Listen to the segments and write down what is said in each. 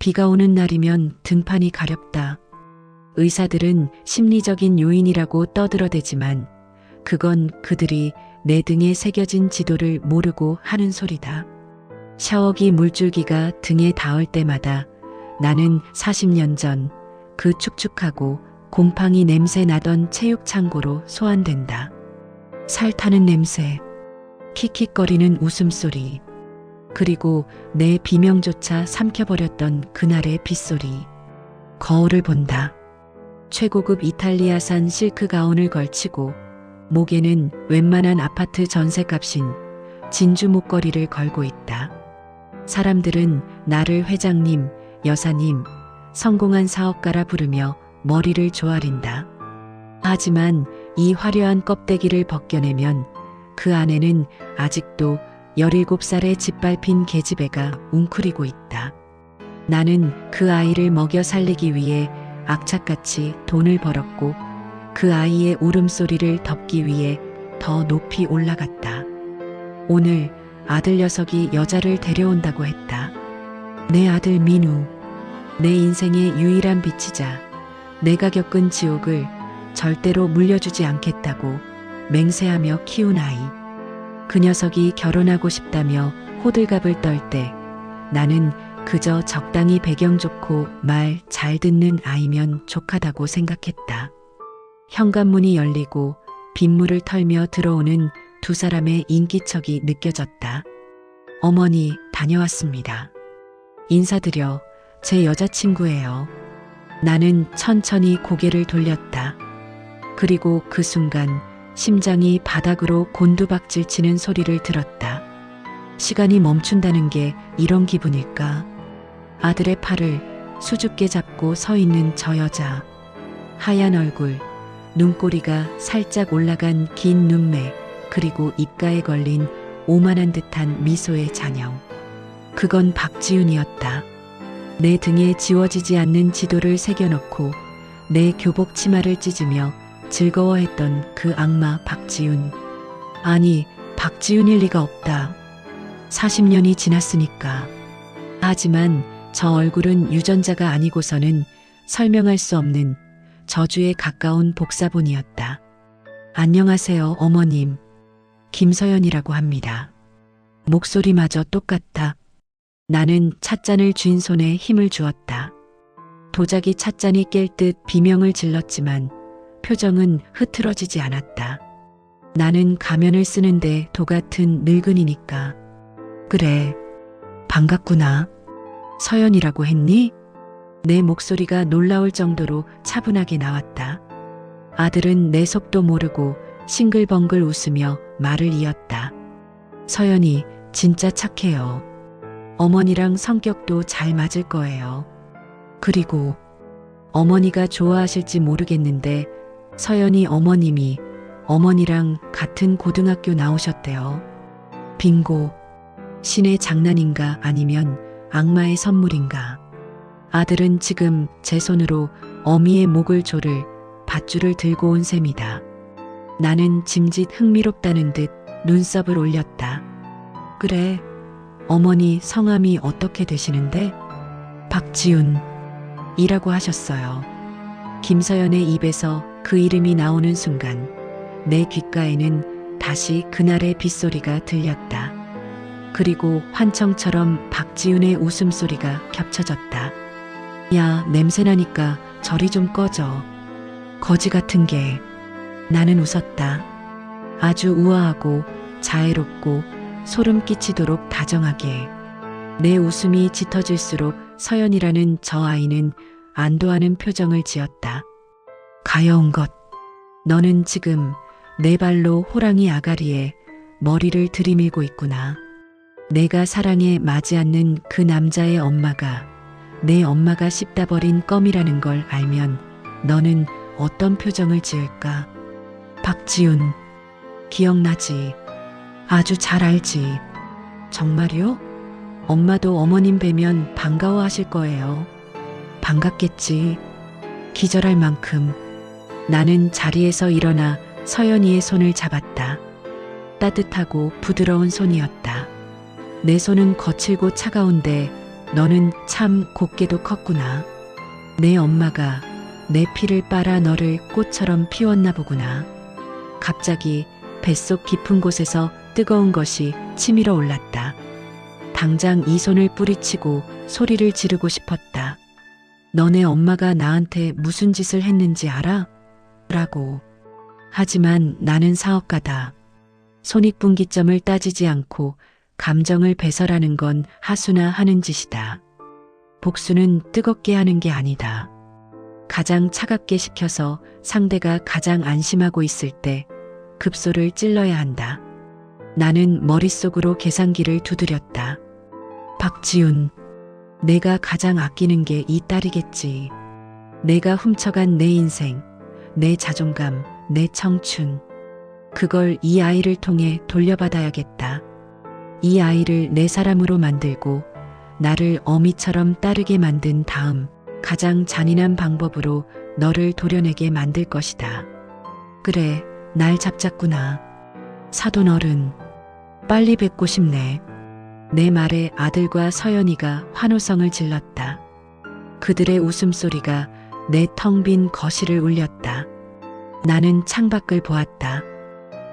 비가 오는 날이면 등판이 가렵다. 의사들은 심리적인 요인이라고 떠들어대지만 그건 그들이 내 등에 새겨진 지도를 모르고 하는 소리다. 샤워기 물줄기가 등에 닿을 때마다 나는 40년 전 그 축축하고 곰팡이 냄새 나던 체육창고로 소환된다. 살 타는 냄새, 킥킥거리는 웃음소리, 그리고 내 비명조차 삼켜버렸던 그날의 빗소리. 거울을 본다. 최고급 이탈리아산 실크 가운을 걸치고 목에는 웬만한 아파트 전셋값인 진주 목걸이를 걸고 있다. 사람들은 나를 회장님, 여사님, 성공한 사업가라 부르며 머리를 조아린다. 하지만 이 화려한 껍데기를 벗겨내면 그 안에는 아직도 17살의 짓밟힌 계집애가 웅크리고 있다. 나는 그 아이를 먹여 살리기 위해 악착같이 돈을 벌었고 그 아이의 울음소리를 덮기 위해 더 높이 올라갔다. 오늘 아들 녀석이 여자를 데려온다고 했다. 내 아들 민우, 내 인생의 유일한 빛이자 내가 겪은 지옥을 절대로 물려주지 않겠다고 맹세하며 키운 아이. 그 녀석이 결혼하고 싶다며 호들갑을 떨 때 나는 그저 적당히 배경 좋고 말 잘 듣는 아이면 족하다고 생각했다. 현관문이 열리고 빗물을 털며 들어오는 두 사람의 인기척이 느껴졌다. 어머니, 다녀왔습니다. 인사드려, 제 여자친구예요. 나는 천천히 고개를 돌렸다. 그리고 그 순간 심장이 바닥으로 곤두박질 치는 소리를 들었다. 시간이 멈춘다는 게 이런 기분일까? 아들의 팔을 수줍게 잡고 서 있는 저 여자. 하얀 얼굴, 눈꼬리가 살짝 올라간 긴 눈매, 그리고 입가에 걸린 오만한 듯한 미소의 잔영. 그건 박지윤이었다. 내 등에 지워지지 않는 지도를 새겨놓고 내 교복 치마를 찢으며 즐거워했던 그 악마 박지윤. 아니, 박지윤일 리가 없다. 40년이 지났으니까. 하지만 저 얼굴은 유전자가 아니고서는 설명할 수 없는 저주에 가까운 복사본이었다. 안녕하세요, 어머님. 김서연이라고 합니다. 목소리마저 똑같다. 나는 찻잔을 쥔 손에 힘을 주었다. 도자기 찻잔이 깰 듯 비명을 질렀지만 표정은 흐트러지지 않았다. 나는 가면을 쓰는데 도 같은 늙은이니까. 그래, 반갑구나. 서연이라고 했니? 내 목소리가 놀라울 정도로 차분하게 나왔다. 아들은 내 속도 모르고 싱글벙글 웃으며 말을 이었다. 서연이 진짜 착해요. 어머니랑 성격도 잘 맞을 거예요. 그리고 어머니가 좋아하실지 모르겠는데 서연이 어머님이 어머니랑 같은 고등학교 나오셨대요. 빙고. 신의 장난인가 아니면 악마의 선물인가. 아들은 지금 제 손으로 어미의 목을 조를 밧줄을 들고 온 셈이다. 나는 짐짓 흥미롭다는 듯 눈썹을 올렸다. 그래, 어머니 성함이 어떻게 되시는데? 박지윤이라고 하셨어요. 김서연의 입에서 그 이름이 나오는 순간 내 귓가에는 다시 그날의 빗소리가 들렸다. 그리고 환청처럼 박지윤의 웃음소리가 겹쳐졌다. 야, 냄새나니까 저리 좀 꺼져. 거지 같은 게. 나는 웃었다. 아주 우아하고 자애롭고 소름 끼치도록 다정하게. 내 웃음이 짙어질수록 서연이라는 저 아이는 안도하는 표정을 지었다. 가여운 것. 너는 지금 내 발로 호랑이 아가리에 머리를 들이밀고 있구나. 내가 사랑에 맞지 않는 그 남자의 엄마가 내 엄마가 씹다 버린 껌이라는 걸 알면 너는 어떤 표정을 지을까? 박지윤, 기억나지? 아주 잘 알지. 정말요? 엄마도 어머님 뵈면 반가워하실 거예요. 반갑겠지. 기절할 만큼. 나는 자리에서 일어나 서연이의 손을 잡았다. 따뜻하고 부드러운 손이었다. 내 손은 거칠고 차가운데 너는 참 곱게도 컸구나. 내 엄마가 내 피를 빨아 너를 꽃처럼 피웠나 보구나. 갑자기 뱃속 깊은 곳에서 뜨거운 것이 치밀어 올랐다. 당장 이 손을 뿌리치고 소리를 지르고 싶었다. 너네 엄마가 나한테 무슨 짓을 했는지 알아? 라고. 하지만 나는 사업가다. 손익분기점을 따지지 않고 감정을 배설하는 건 하수나 하는 짓이다. 복수는 뜨겁게 하는 게 아니다. 가장 차갑게 식혀서 상대가 가장 안심하고 있을 때 급소를 찔러야 한다. 나는 머릿속으로 계산기를 두드렸다. 박지훈, 내가 가장 아끼는 게 이 딸이겠지. 내가 훔쳐간 내 인생, 내 자존감, 내 청춘. 그걸 이 아이를 통해 돌려받아야겠다. 이 아이를 내 사람으로 만들고 나를 어미처럼 따르게 만든 다음 가장 잔인한 방법으로 너를 도려내게 만들 것이다. 그래, 날 잡자꾸나. 사돈 어른, 빨리 뵙고 싶네. 내 말에 아들과 서연이가 환호성을 질렀다. 그들의 웃음소리가 내 텅 빈 거실을 울렸다. 나는 창밖을 보았다.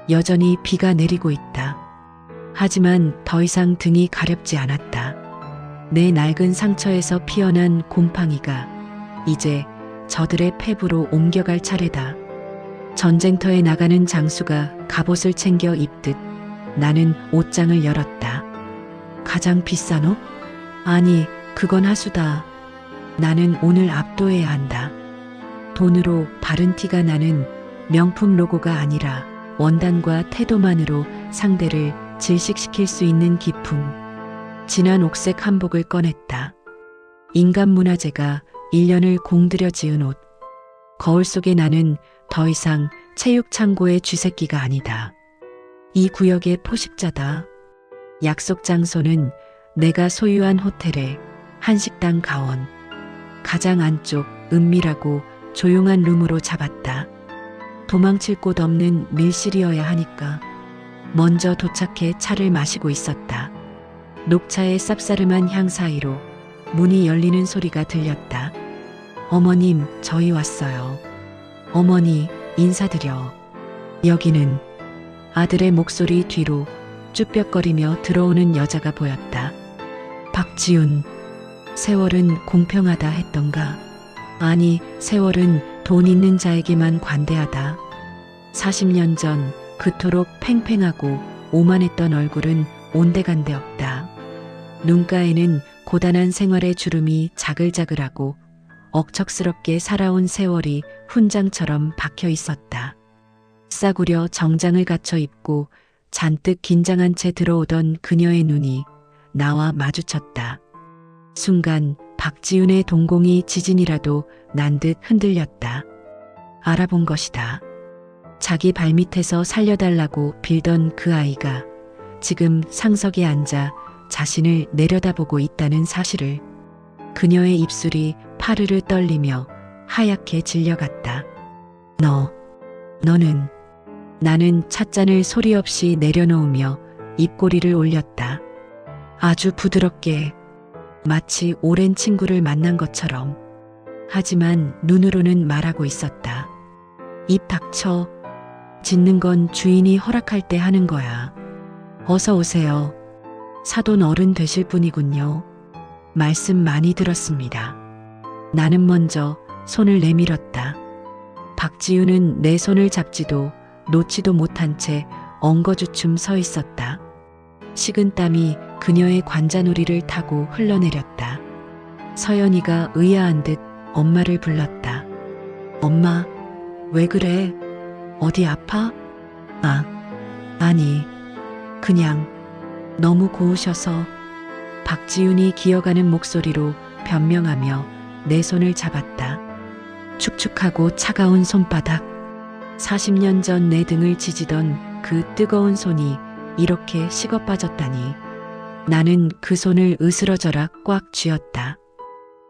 여전히 비가 내리고 있다. 하지만 더 이상 등이 가렵지 않았다. 내 낡은 상처에서 피어난 곰팡이가 이제 저들의 폐부로 옮겨갈 차례다. 전쟁터에 나가는 장수가 갑옷을 챙겨 입듯 나는 옷장을 열었다. 가장 비싼 옷? 아니, 그건 하수다. 나는 오늘 압도해야 한다. 돈으로 바른 티가 나는 명품 로고가 아니라 원단과 태도만으로 상대를 질식시킬 수 있는 기품. 진한 옥색 한복을 꺼냈다. 인간문화재가 1년을 공들여 지은 옷. 거울 속에 나는 더 이상 체육창고의 쥐새끼가 아니다. 이 구역의 포식자다. 약속 장소는 내가 소유한 호텔의 한식당 가원. 가장 안쪽 은밀하고 조용한 룸으로 잡았다. 도망칠 곳 없는 밀실이어야 하니까. 먼저 도착해 차를 마시고 있었다. 녹차의 쌉싸름한 향 사이로 문이 열리는 소리가 들렸다. 어머님, 저희 왔어요. 어머니, 인사드려. 여기는. 아들의 목소리 뒤로 쭈뼛거리며 들어오는 여자가 보였다. 박지훈. 세월은 공평하다 했던가? 아니, 세월은 돈 있는 자에게만 관대하다. 40년 전 그토록 팽팽하고 오만했던 얼굴은 온데간데 없다. 눈가에는 고단한 생활의 주름이 자글자글하고 억척스럽게 살아온 세월이 훈장처럼 박혀 있었다. 싸구려 정장을 갖춰 입고 잔뜩 긴장한 채 들어오던 그녀의 눈이 나와 마주쳤다. 순간 박지훈의 동공이 지진이라도 난 듯 흔들렸다. 알아본 것이다. 자기 발밑에서 살려달라고 빌던 그 아이가 지금 상석에 앉아 자신을 내려다보고 있다는 사실을. 그녀의 입술이 파르르 떨리며 하얗게 질려갔다. 너는. 나는 찻잔을 소리 없이 내려놓으며 입꼬리를 올렸다. 아주 부드럽게, 마치 오랜 친구를 만난 것처럼. 하지만 눈으로는 말하고 있었다. 입 닥쳐. 짖는 건 주인이 허락할 때 하는 거야. 어서 오세요. 사돈 어른 되실 분이군요. 말씀 많이 들었습니다. 나는 먼저 손을 내밀었다. 박지훈은 내 손을 잡지도 놓지도 못한 채 엉거주춤 서 있었다. 식은 땀이 그녀의 관자놀이를 타고 흘러내렸다. 서연이가 의아한 듯 엄마를 불렀다. 엄마, 왜 그래? 어디 아파? 아니, 그냥 너무 고우셔서. 박지훈이 기어가는 목소리로 변명하며 내 손을 잡았다. 축축하고 차가운 손바닥. 40년 전 내 등을 지지던 그 뜨거운 손이 이렇게 식어 빠졌다니. 나는 그 손을 으스러져라 꽉 쥐었다.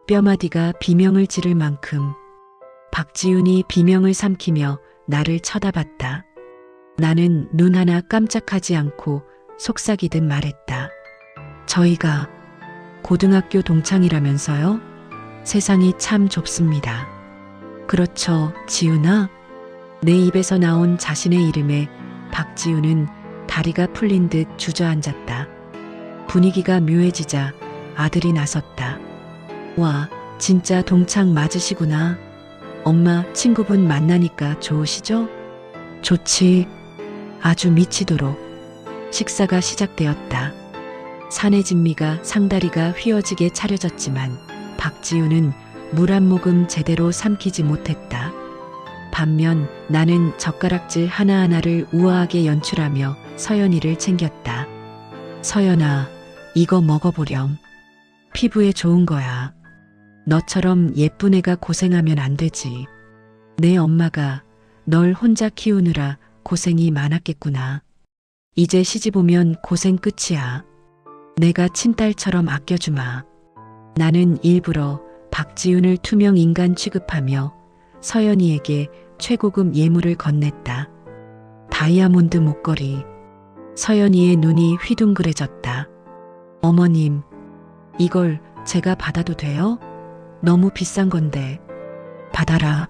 뼈마디가 비명을 지를 만큼. 박지훈이 비명을 삼키며 나를 쳐다봤다. 나는 눈 하나 깜짝하지 않고 속삭이듯 말했다. 저희가 고등학교 동창이라면서요? 세상이 참 좁습니다. 그렇죠, 지훈아? 내 입에서 나온 자신의 이름에 박지훈은 다리가 풀린 듯 주저앉았다. 분위기가 묘해지자 아들이 나섰다. 와, 진짜 동창 맞으시구나. 엄마 친구분 만나니까 좋으시죠? 좋지. 아주 미치도록. 식사가 시작되었다. 사내 진미가 상다리가 휘어지게 차려졌지만 박지훈은 물 한 모금 제대로 삼키지 못했다. 반면 나는 젓가락질 하나하나를 우아하게 연출하며 서연이를 챙겼다. 서연아, 이거 먹어보렴. 피부에 좋은 거야. 너처럼 예쁜 애가 고생하면 안 되지. 내 엄마가 널 혼자 키우느라 고생이 많았겠구나. 이제 시집 오면 고생 끝이야. 내가 친딸처럼 아껴주마. 나는 일부러 박지훈을 투명 인간 취급하며 서연이에게 최고급 예물을 건넸다. 다이아몬드 목걸이. 서연이의 눈이 휘둥그레졌다. 어머님, 이걸 제가 받아도 돼요? 너무 비싼 건데. 받아라.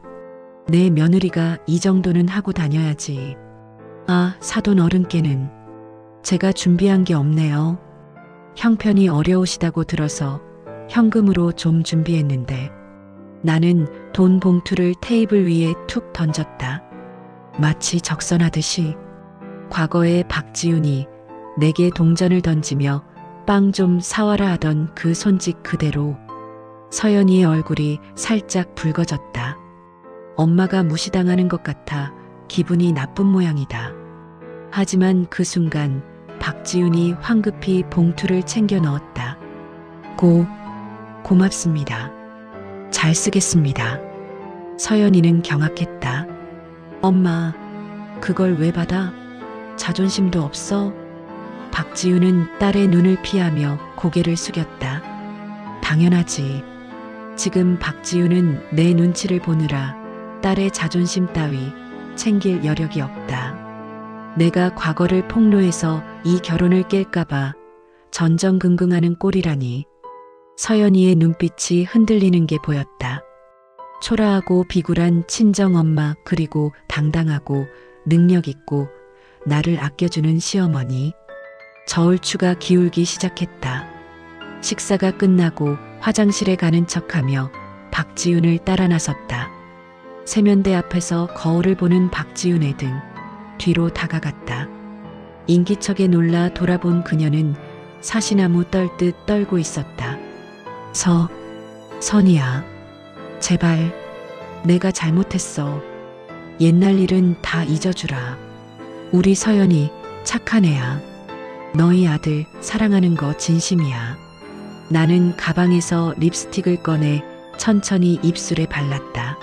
내 며느리가 이 정도는 하고 다녀야지. 아, 사돈 어른께는 제가 준비한 게 없네요. 형편이 어려우시다고 들어서 현금으로 좀 준비했는데. 나는 돈 봉투를 테이블 위에 툭 던졌다. 마치 적선하듯이. 과거에 박지훈이 내게 동전을 던지며 빵 좀 사와라 하던 그 손짓 그대로. 서연이의 얼굴이 살짝 붉어졌다. 엄마가 무시당하는 것 같아 기분이 나쁜 모양이다. 하지만 그 순간 박지훈이 황급히 봉투를 챙겨 넣었다. 고맙습니다. 잘 쓰겠습니다. 서연이는 경악했다. 엄마, 그걸 왜 받아? 자존심도 없어? 박지훈은 딸의 눈을 피하며 고개를 숙였다. 당연하지. 지금 박지훈은 내 눈치를 보느라 딸의 자존심 따위 챙길 여력이 없다. 내가 과거를 폭로해서 이 결혼을 깰까봐 전전긍긍하는 꼴이라니. 서연이의 눈빛이 흔들리는 게 보였다. 초라하고 비굴한 친정엄마, 그리고 당당하고 능력있고 나를 아껴주는 시어머니. 저울추가 기울기 시작했다. 식사가 끝나고 화장실에 가는 척하며 박지훈을 따라 나섰다. 세면대 앞에서 거울을 보는 박지훈의 등 뒤로 다가갔다. 인기척에 놀라 돌아본 그녀는 사시나무 떨듯 떨고 있었다. 선이야. 제발, 내가 잘못했어. 옛날 일은 다 잊어주라. 우리 서연이 착한 애야. 너희 아들 사랑하는 거 진심이야. 나는 가방에서 립스틱을 꺼내 천천히 입술에 발랐다.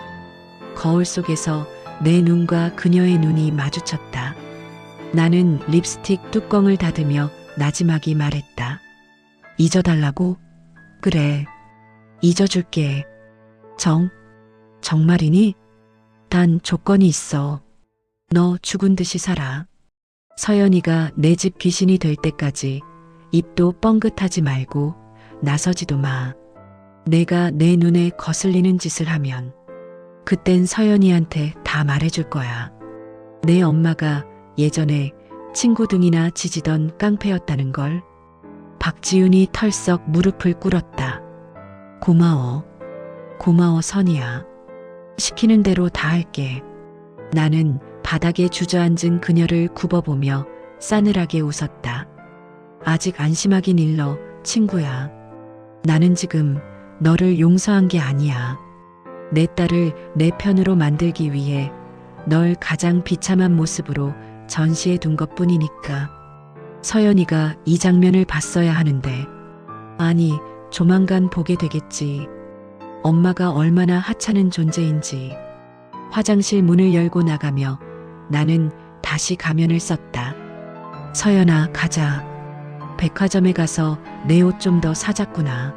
거울 속에서 내 눈과 그녀의 눈이 마주쳤다. 나는 립스틱 뚜껑을 닫으며 나지막이 말했다. 잊어달라고? 그래, 잊어줄게. 정말이니? 단 조건이 있어. 너 죽은 듯이 살아. 서연이가 내 집 귀신이 될 때까지 입도 뻥긋하지 말고 나서지도 마. 내가 내 눈에 거슬리는 짓을 하면 그땐 서연이한테 다 말해줄 거야. 내 엄마가 예전에 친구 등이나 지지던 깡패였다는 걸. 박지훈이 털썩 무릎을 꿇었다. 고마워 선이야. 시키는 대로 다 할게. 나는 바닥에 주저앉은 그녀를 굽어보며 싸늘하게 웃었다. 아직 안심하긴 일러, 친구야. 나는 지금 너를 용서한 게 아니야. 내 딸을 내 편으로 만들기 위해 널 가장 비참한 모습으로 전시해 둔 것뿐이니까. 서연이가 이 장면을 봤어야 하는데. 아니, 조만간 보게 되겠지. 엄마가 얼마나 하찮은 존재인지. 화장실 문을 열고 나가며 나는 다시 가면을 썼다. 서연아, 가자. 백화점에 가서 내 옷 좀 더 사자꾸나.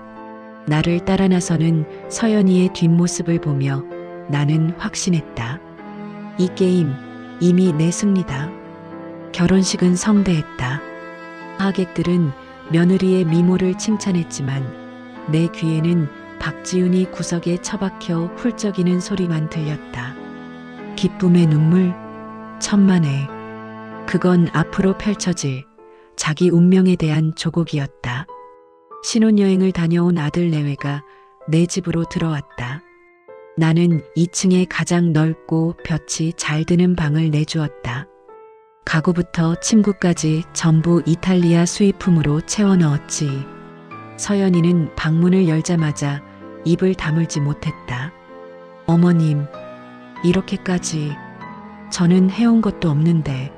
나를 따라 나서는 서연이의 뒷모습을 보며 나는 확신했다. 이 게임 이미 내 승리다. 결혼식은 성대했다. 하객들은 며느리의 미모를 칭찬했지만 내 귀에는 박지훈이 구석에 처박혀 훌쩍이는 소리만 들렸다. 기쁨의 눈물, 천만에. 그건 앞으로 펼쳐질 자기 운명에 대한 조곡이었다. 신혼여행을 다녀온 아들 내외가 내 집으로 들어왔다. 나는 2층에 가장 넓고 볕이 잘 드는 방을 내주었다. 가구부터 침구까지 전부 이탈리아 수입품으로 채워 넣었지. 서연이는 방문을 열자마자 입을 다물지 못했다. 어머님, 이렇게까지 저는 해온 것도 없는데.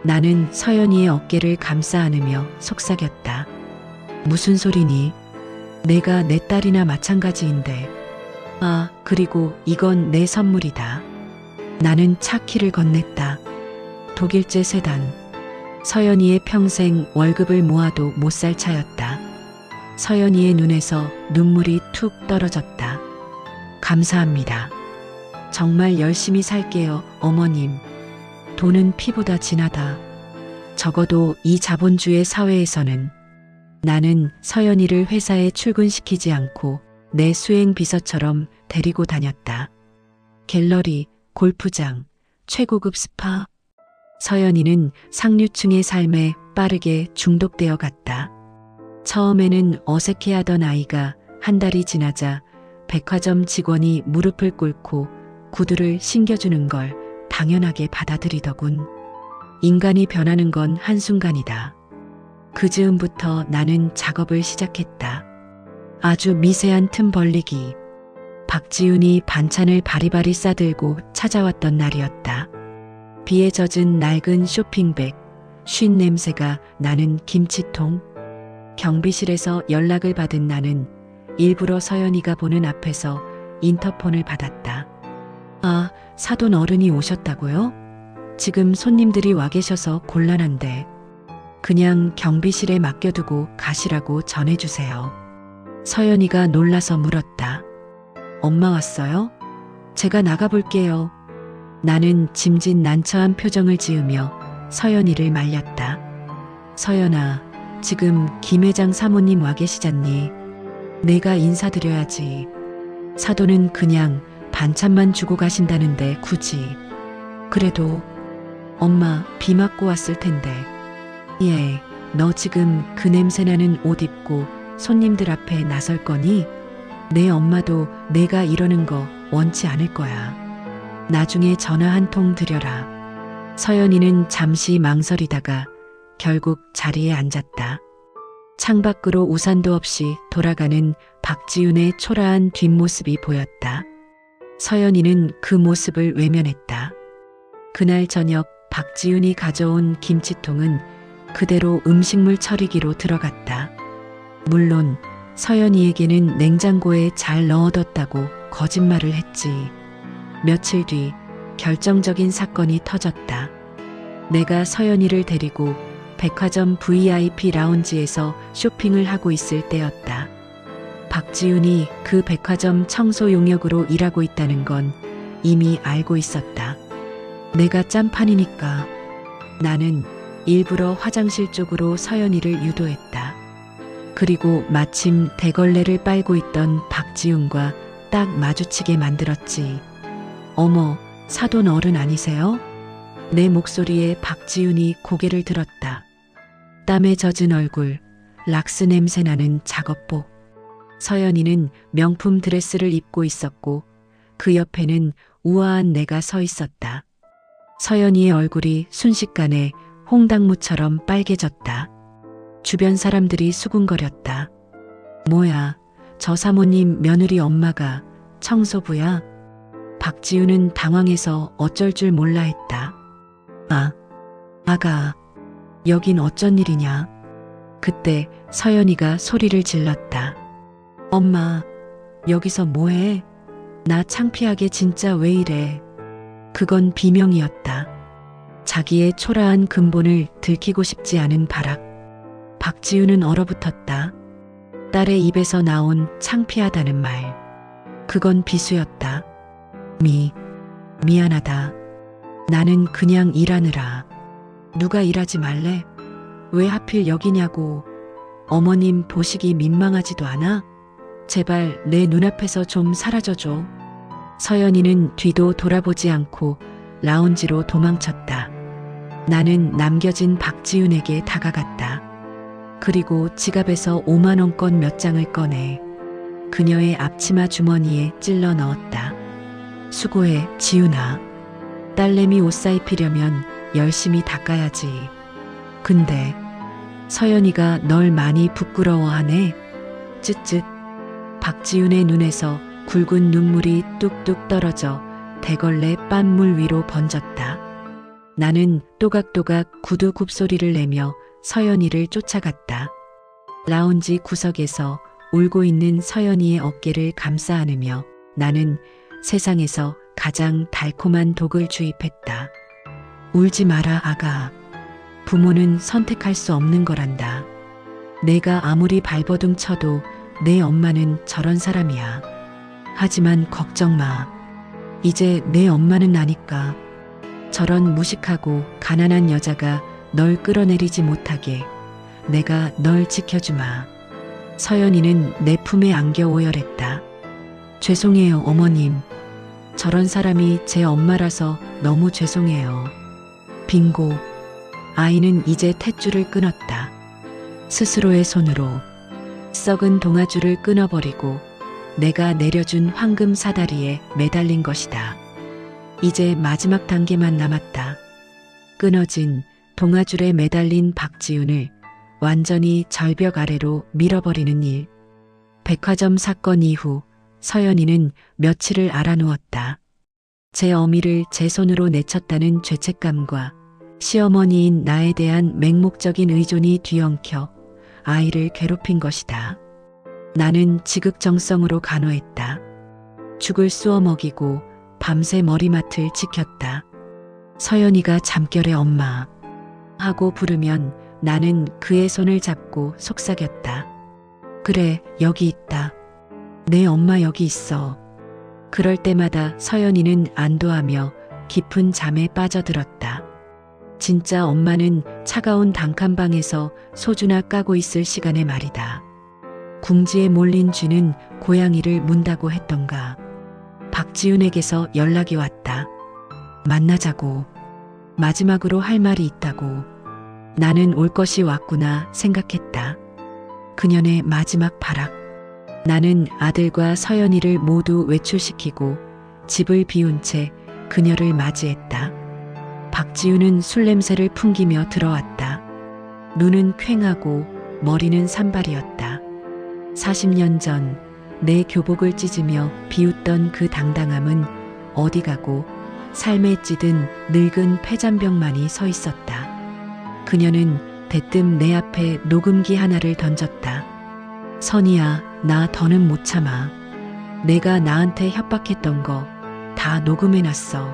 나는 서연이의 어깨를 감싸 안으며 속삭였다. 무슨 소리니? 내가 내 딸이나 마찬가지인데. 아, 그리고 이건 내 선물이다. 나는 차 키를 건넸다. 독일제 세단. 서연이의 평생 월급을 모아도 못 살 차였다. 서연이의 눈에서 눈물이 툭 떨어졌다. 감사합니다. 정말 열심히 살게요, 어머님. 돈은 피보다 진하다. 적어도 이 자본주의 사회에서는. 나는 서연이를 회사에 출근시키지 않고 내 수행 비서처럼 데리고 다녔다. 갤러리, 골프장, 최고급 스파. 서연이는 상류층의 삶에 빠르게 중독되어 갔다. 처음에는 어색해하던 아이가 한 달이 지나자 백화점 직원이 무릎을 꿇고 구두를 신겨주는 걸 당연하게 받아들이더군. 인간이 변하는 건 한순간이다. 그 즈음부터 나는 작업을 시작했다. 아주 미세한 틈 벌리기. 박지훈이 반찬을 바리바리 싸들고 찾아왔던 날이었다. 비에 젖은 낡은 쇼핑백, 쉰 냄새가 나는 김치통. 경비실에서 연락을 받은 나는 일부러 서연이가 보는 앞에서 인터폰을 받았다. 아, 사돈 어른이 오셨다고요? 지금 손님들이 와 계셔서 곤란한데 그냥 경비실에 맡겨두고 가시라고 전해주세요. 서연이가 놀라서 물었다. 엄마 왔어요? 제가 나가볼게요. 나는 짐짓난처한 표정을 지으며 서연이를 말렸다. 서연아, 지금 김 회장 사모님 와 계시잖니. 내가 인사드려야지. 사돈은 그냥 반찬만 주고 가신다는데 굳이. 그래도 엄마 비 맞고 왔을 텐데. 예, 너 지금 그 냄새나는 옷 입고 손님들 앞에 나설 거니? 내 엄마도 내가 이러는 거 원치 않을 거야. 나중에 전화 한 통 드려라. 서연이는 잠시 망설이다가 결국 자리에 앉았다. 창밖으로 우산도 없이 돌아가는 박지훈의 초라한 뒷모습이 보였다. 서연이는 그 모습을 외면했다. 그날 저녁 박지훈이 가져온 김치통은 그대로 음식물 처리기로 들어갔다. 물론 서연이에게는 냉장고에 잘 넣어뒀다고 거짓말을 했지. 며칠 뒤 결정적인 사건이 터졌다. 내가 서연이를 데리고 백화점 VIP 라운지에서 쇼핑을 하고 있을 때였다. 박지훈이 그 백화점 청소 용역으로 일하고 있다는 건 이미 알고 있었다. 내가 짬판이니까 나는 일부러 화장실 쪽으로 서연이를 유도했다. 그리고 마침 대걸레를 빨고 있던 박지훈과 딱 마주치게 만들었지. 어머, 사돈 어른 아니세요? 내 목소리에 박지훈이 고개를 들었다. 땀에 젖은 얼굴, 락스 냄새 나는 작업복. 서연이는 명품 드레스를 입고 있었고 그 옆에는 우아한 내가 서 있었다. 서연이의 얼굴이 순식간에 홍당무처럼 빨개졌다. 주변 사람들이 수군거렸다. 뭐야, 저 사모님 며느리 엄마가 청소부야? 박지훈은 당황해서 어쩔 줄 몰라 했다. 아, 아가, 여긴 어쩐 일이냐? 그때 서연이가 소리를 질렀다. 엄마, 여기서 뭐해? 나 창피하게 진짜 왜 이래? 그건 비명이었다. 자기의 초라한 근본을 들키고 싶지 않은 바락. 박지훈은 얼어붙었다. 딸의 입에서 나온 창피하다는 말. 그건 비수였다. 미안하다. 나는 그냥 일하느라. 누가 일하지 말래? 왜 하필 여기냐고. 어머님 보시기 민망하지도 않아? 제발 내 눈앞에서 좀 사라져줘. 서연이는 뒤도 돌아보지 않고 라운지로 도망쳤다. 나는 남겨진 박지윤에게 다가갔다. 그리고 지갑에서 5만 원권 몇 장을 꺼내 그녀의 앞치마 주머니에 찔러 넣었다. 수고해, 지윤아. 딸내미 옷 사입히려면 열심히 닦아야지. 근데 서연이가 널 많이 부끄러워하네. 쯧쯧. 박지윤의 눈에서 굵은 눈물이 뚝뚝 떨어져 대걸레 빤물 위로 번졌다. 나는 또각또각 구두 굽소리를 내며 서연이를 쫓아갔다. 라운지 구석에서 울고 있는 서연이의 어깨를 감싸 안으며 나는 세상에서 가장 달콤한 독을 주입했다. 울지 마라, 아가. 부모는 선택할 수 없는 거란다. 내가 아무리 발버둥 쳐도 내 엄마는 저런 사람이야. 하지만 걱정 마. 이제 내 엄마는 아니까. 저런 무식하고 가난한 여자가 널 끌어내리지 못하게 내가 널 지켜주마. 서연이는 내 품에 안겨 오열했다. 죄송해요, 어머님. 저런 사람이 제 엄마라서 너무 죄송해요. 빙고. 아이는 이제 탯줄을 끊었다. 스스로의 손으로 썩은 동아줄을 끊어버리고 내가 내려준 황금 사다리에 매달린 것이다. 이제 마지막 단계만 남았다. 끊어진 동아줄에 매달린 박지윤을 완전히 절벽 아래로 밀어버리는 일. 백화점 사건 이후 서연이는 며칠을 알아누웠다. 제 어미를 제 손으로 내쳤다는 죄책감과 시어머니인 나에 대한 맹목적인 의존이 뒤엉켜 아이를 괴롭힌 것이다. 나는 지극정성으로 간호했다. 죽을 쑤어 먹이고 밤새 머리맡을 지켰다. 서연이가 잠결에 엄마 하고 부르면 나는 그의 손을 잡고 속삭였다. 그래, 여기 있다. 내 엄마 여기 있어. 그럴 때마다 서연이는 안도하며 깊은 잠에 빠져들었다. 진짜 엄마는 차가운 단칸방에서 소주나 까고 있을 시간에 말이다. 궁지에 몰린 쥐는 고양이를 문다고 했던가. 박지윤에게서 연락이 왔다. 만나자고. 마지막으로 할 말이 있다고. 나는 올 것이 왔구나 생각했다. 그년의 마지막 발악. 나는 아들과 서연이를 모두 외출시키고 집을 비운 채 그녀를 맞이했다. 박지윤은 술 냄새를 풍기며 들어왔다. 눈은 퀭하고 머리는 산발이었다. 40년 전 내 교복을 찢으며 비웃던 그 당당함은 어디 가고 삶에 찌든 늙은 폐잔병만이 서 있었다. 그녀는 대뜸 내 앞에 녹음기 하나를 던졌다. 선이야, 나 더는 못 참아. 내가 나한테 협박했던 거 다 녹음해놨어.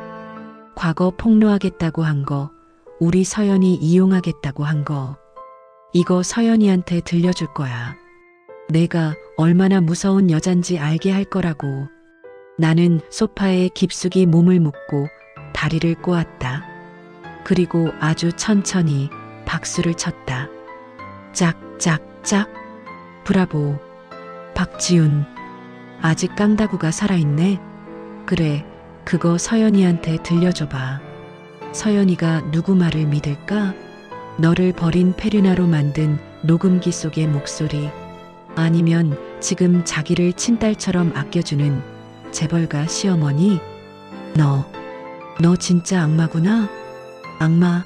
과거 폭로하겠다고 한 거, 우리 서연이 이용하겠다고 한 거. 이거 서연이한테 들려줄 거야. 내가 얼마나 무서운 여잔지 알게 할 거라고. 나는 소파에 깊숙이 몸을 묻고 다리를 꼬았다. 그리고 아주 천천히 박수를 쳤다. 짝짝짝. 브라보. 박지윤. 아직 깡다구가 살아있네. 그래, 그거 서연이한테 들려줘봐. 서연이가 누구 말을 믿을까? 너를 버린 페르나로 만든 녹음기 속의 목소리. 아니면 지금 자기를 친딸처럼 아껴주는 재벌가 시어머니? 너 진짜 악마구나? 악마?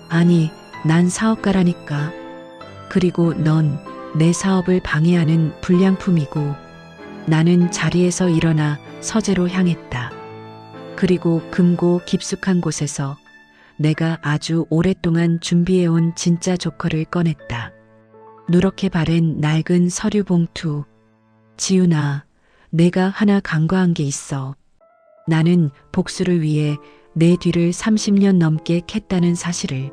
아니, 난 사업가라니까. 그리고 넌 내 사업을 방해하는 불량품이고 나는 자리에서 일어나 서재로 향했다. 그리고 금고 깊숙한 곳에서 내가 아주 오랫동안 준비해온 진짜 조커를 꺼냈다. 누렇게 바랜 낡은 서류 봉투. 지윤아, 내가 하나 간과한 게 있어. 나는 복수를 위해 내 뒤를 30년 넘게 캤다는 사실을.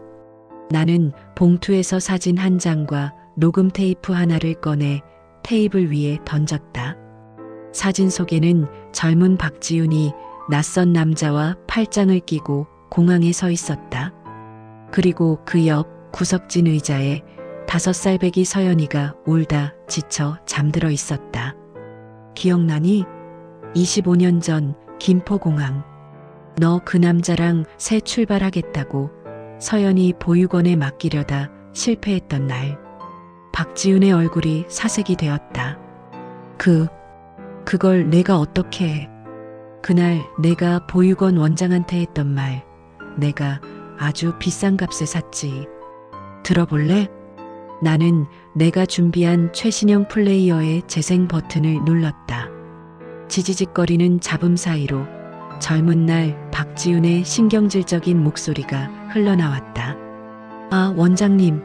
나는 봉투에서 사진 한 장과 녹음 테이프 하나를 꺼내 테이블 위에 던졌다. 사진 속에는 젊은 박지윤이 낯선 남자와 팔짱을 끼고 공항에 서 있었다. 그리고 그 옆 구석진 의자에 5살 배기 서연이가 울다 지쳐 잠들어 있었다. 기억나니? 25년 전 김포공항. 너 그 남자랑 새 출발하겠다고 서연이 보육원에 맡기려다 실패했던 날. 박지윤의 얼굴이 사색이 되었다. 그걸 내가 어떻게 해? 그날 내가 보육원 원장한테 했던 말, 내가 아주 비싼 값에 샀지. 들어볼래? 나는 내가 준비한 최신형 플레이어의 재생 버튼을 눌렀다. 지지직거리는 잡음 사이로 젊은 날 박지윤의 신경질적인 목소리가 흘러나왔다. 아, 원장님,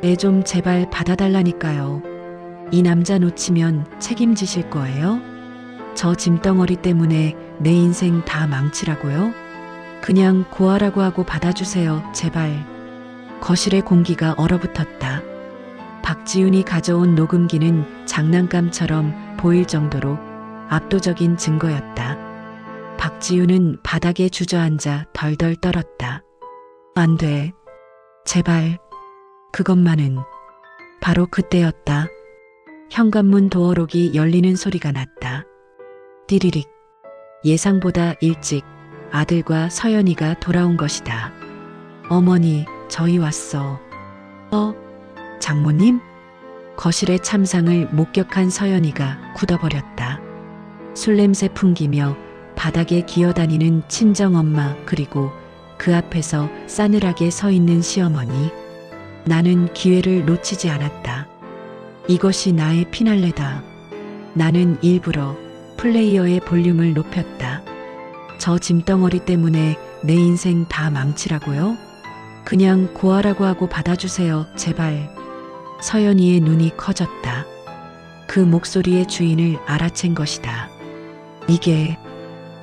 애 좀 제발 받아달라니까요. 이 남자 놓치면 책임지실 거예요? 저 짐덩어리 때문에 내 인생 다 망치라고요? 그냥 고아라고 하고 받아주세요, 제발. 거실의 공기가 얼어붙었다. 박지윤이 가져온 녹음기는 장난감처럼 보일 정도로 압도적인 증거였다. 박지윤은 바닥에 주저앉아 덜덜 떨었다. 안 돼. 제발. 그것만은. 바로 그때였다. 현관문 도어록이 열리는 소리가 났다. 띠리릭. 예상보다 일찍 아들과 서연이가 돌아온 것이다. 어머니, 저희 왔어. 장모님? 거실의 참상을 목격한 서연이가 굳어버렸다. 술 냄새 풍기며 바닥에 기어다니는 친정엄마, 그리고 그 앞에서 싸늘하게 서 있는 시어머니. 나는 기회를 놓치지 않았다. 이것이 나의 피날레다. 나는 일부러 플레이어의 볼륨을 높였다. 저 짐덩어리 때문에 내 인생 다 망치라고요? 그냥 고아라고 하고 받아주세요, 제발. 서연이의 눈이 커졌다. 그 목소리의 주인을 알아챈 것이다. 이게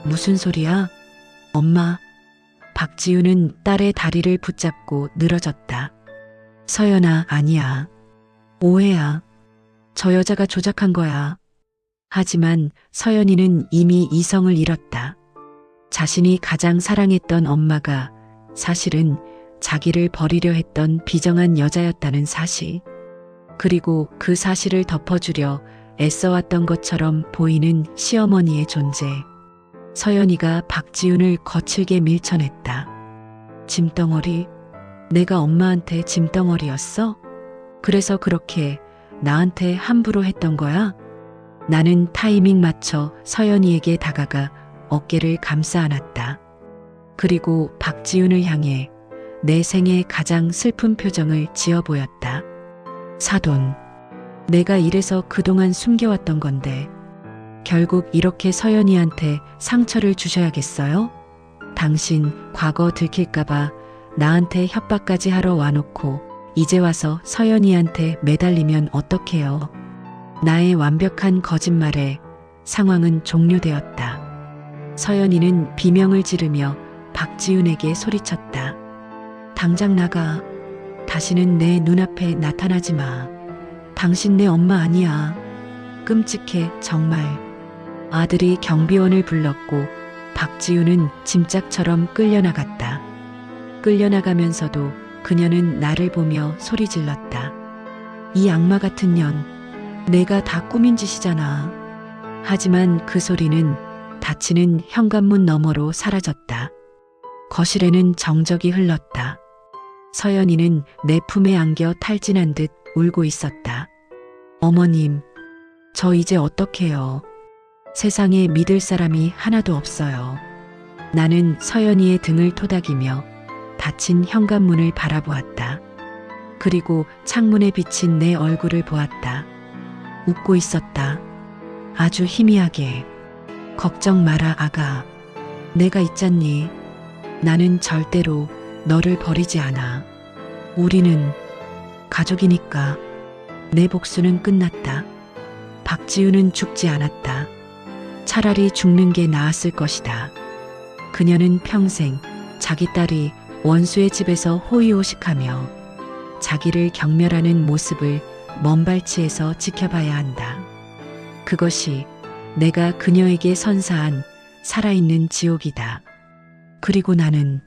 무슨 소리야? 엄마. 박지윤은 딸의 다리를 붙잡고 늘어졌다. 서연아, 아니야. 오해야. 저 여자가 조작한 거야. 하지만 서연이는 이미 이성을 잃었다. 자신이 가장 사랑했던 엄마가 사실은 자기를 버리려 했던 비정한 여자였다는 사실. 그리고 그 사실을 덮어주려 애써왔던 것처럼 보이는 시어머니의 존재. 서연이가 박지윤을 거칠게 밀쳐냈다. 짐덩어리? 내가 엄마한테 짐덩어리였어? 그래서 그렇게 나한테 함부로 했던 거야? 나는 타이밍 맞춰 서연이에게 다가가 어깨를 감싸 안았다. 그리고 박지윤을 향해 내 생애 가장 슬픈 표정을 지어 보였다. 사돈. 내가 이래서 그동안 숨겨왔던 건데 결국 이렇게 서연이한테 상처를 주셔야겠어요? 당신 과거 들킬까봐 나한테 협박까지 하러 와놓고 이제 와서 서연이한테 매달리면 어떡해요? 나의 완벽한 거짓말에 상황은 종료되었다. 서연이는 비명을 지르며 박지윤에게 소리쳤다. 당장 나가. 다시는 내 눈앞에 나타나지 마. 당신 내 엄마 아니야. 끔찍해, 정말. 아들이 경비원을 불렀고 박지윤은 짐짝처럼 끌려나갔다. 끌려나가면서도 그녀는 나를 보며 소리 질렀다. 이 악마 같은 년, 내가 다 꾸민 짓이잖아. 하지만 그 소리는 닫히는 현관문 너머로 사라졌다. 거실에는 정적이 흘렀다. 서연이는 내 품에 안겨 탈진한 듯 울고 있었다. 어머님, 저 이제 어떡해요? 세상에 믿을 사람이 하나도 없어요. 나는 서연이의 등을 토닥이며 닫힌 현관문을 바라보았다. 그리고 창문에 비친 내 얼굴을 보았다. 웃고 있었다. 아주 희미하게. 걱정 마라, 아가. 내가 있잖니. 나는 절대로 너를 버리지 않아. 우리는 가족이니까. 내 복수는 끝났다. 박지윤은 죽지 않았다. 차라리 죽는 게 나았을 것이다. 그녀는 평생 자기 딸이 원수의 집에서 호의호식하며 자기를 경멸하는 모습을 먼발치에서 지켜봐야 한다. 그것이 내가 그녀에게 선사한 살아있는 지옥이다. 그리고 나는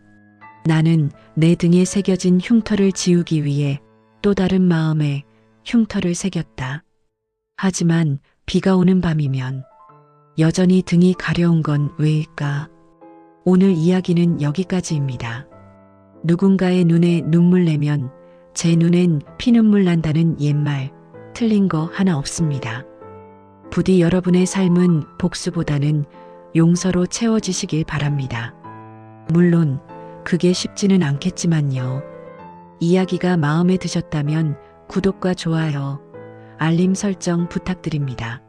내 등에 새겨진 흉터를 지우기 위해 또 다른 마음에 흉터를 새겼다. 하지만 비가 오는 밤이면 여전히 등이 가려운 건 왜일까? 오늘 이야기는 여기까지입니다. 누군가의 눈에 눈물 내면 제 눈엔 피눈물 난다는 옛말 틀린 거 하나 없습니다. 부디 여러분의 삶은 복수보다는 용서로 채워지시길 바랍니다. 물론 그게 쉽지는 않겠지만요. 이야기가 마음에 드셨다면 구독과 좋아요, 알림 설정 부탁드립니다.